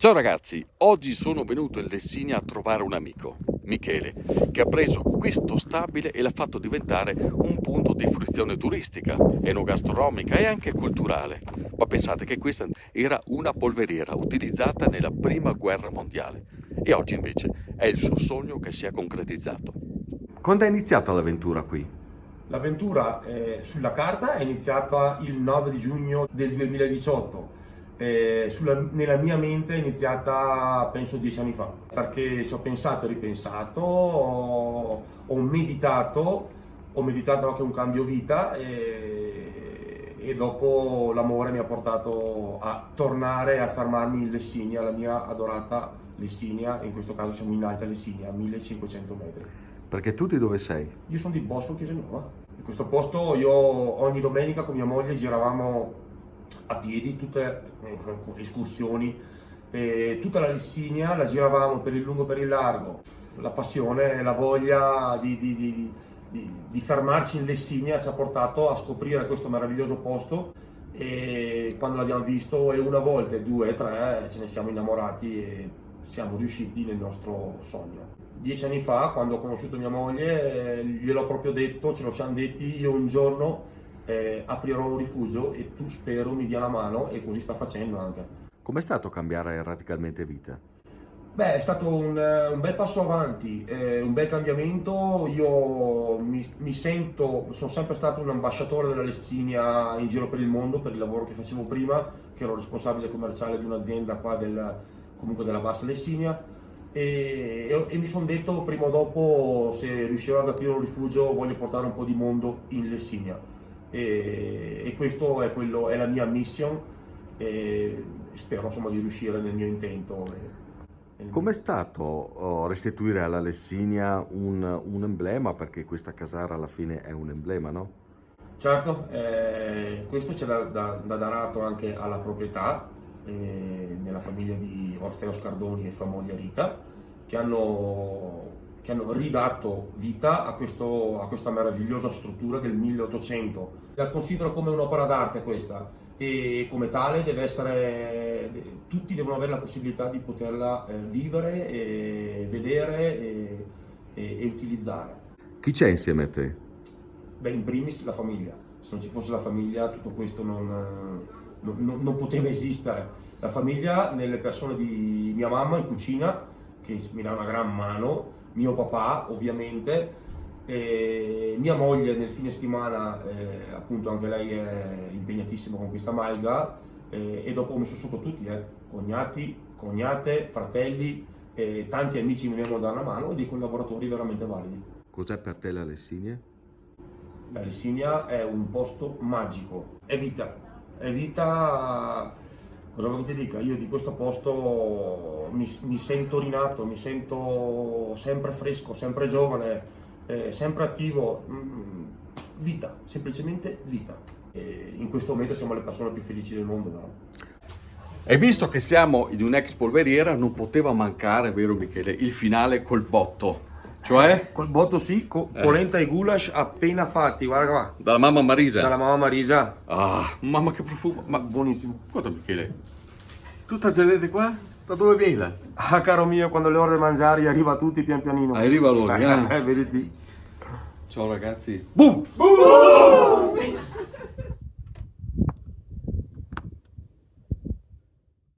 Ciao ragazzi, oggi sono venuto in Lessinia a trovare un amico, Michele, che ha preso questo stabile e l'ha fatto diventare un punto di fruizione turistica, enogastronomica e anche culturale. Ma pensate che questa era una polveriera utilizzata nella prima guerra mondiale e oggi invece è il suo sogno che si è concretizzato. Quando è iniziata l'avventura qui? L'avventura sulla carta è iniziata il 9 di giugno del 2018. Nella mia mente è iniziata penso 10 anni fa, perché ci ho pensato e ripensato, ho meditato anche un cambio vita e dopo l'amore mi ha portato a tornare a fermarmi in Lessinia, la mia adorata Lessinia. In questo caso siamo in Alta Lessinia, a 1500 metri. Perché tu di dove sei? Io sono di Bosco, Chiesa Nuova. In questo posto io ogni domenica con mia moglie giravamo a piedi, tutte escursioni, tutta la Lessinia la giravamo per il lungo e per il largo. La passione, la voglia di fermarci in Lessinia ci ha portato a scoprire questo meraviglioso posto e quando l'abbiamo visto, e una volta, e due, e tre, ce ne siamo innamorati e siamo riusciti nel nostro sogno. 10 anni fa, quando ho conosciuto mia moglie, gliel'ho proprio detto, ce lo siamo detti, io un giorno aprirò un rifugio e tu spero mi dia la mano, e così sta facendo anche. Com'è stato cambiare radicalmente vita? Beh, è stato un bel passo avanti, un bel cambiamento. Io mi sento, sono sempre stato un ambasciatore della Lessinia in giro per il mondo per il lavoro che facevo prima, che ero responsabile commerciale di un'azienda qua comunque della Bassa Lessinia. E mi sono detto, prima o dopo, se riuscirò ad aprire un rifugio, voglio portare un po' di mondo in Lessinia. E questo è la mia mission, e spero insomma di riuscire nel mio intento. Com'è stato restituire alla Lessinia un emblema? Perché questa casara alla fine è un emblema, no? Certo, questo c'è da dare atto anche alla proprietà, nella famiglia di Orfeo Scardoni e sua moglie Rita, che hanno ridato vita a questa meravigliosa struttura del 1800. La considero come un'opera d'arte questa, e come tale tutti devono avere la possibilità di poterla vivere, e vedere e utilizzare. Chi c'è insieme a te? Beh, in primis la famiglia. Se non ci fosse la famiglia, tutto questo non poteva esistere. La famiglia nelle persone di mia mamma in cucina, che mi dà una gran mano, mio papà ovviamente, e mia moglie nel fine settimana, appunto anche lei è impegnatissima con questa malga, e dopo ho messo sotto tutti, cognati, cognate, fratelli, tanti amici mi vengono a dare una mano e dei collaboratori veramente validi. Cos'è per te la Lessinia? La Lessinia è un posto magico, è vita, cosa vuoi che ti dica? Io di questo posto mi sento rinato, mi sento sempre fresco, sempre giovane, sempre attivo, vita, semplicemente vita. E in questo momento siamo le persone più felici del mondo, vero? E visto che siamo in un'ex polveriera, non poteva mancare, vero Michele, il finale col botto. Cioè? Col botto sì, polenta e goulash appena fatti, guarda qua. Dalla mamma Marisa. Dalla mamma Marisa. Ah, mamma che profumo. Ma Buonissimo. guarda Michele, tutta gelata qua? Da dove vieni là? Ah, caro mio, quando le ore di mangiare arriva tutti pian pianino. Arriva l'ora, Vediti. Ciao ragazzi. Boom! Boom!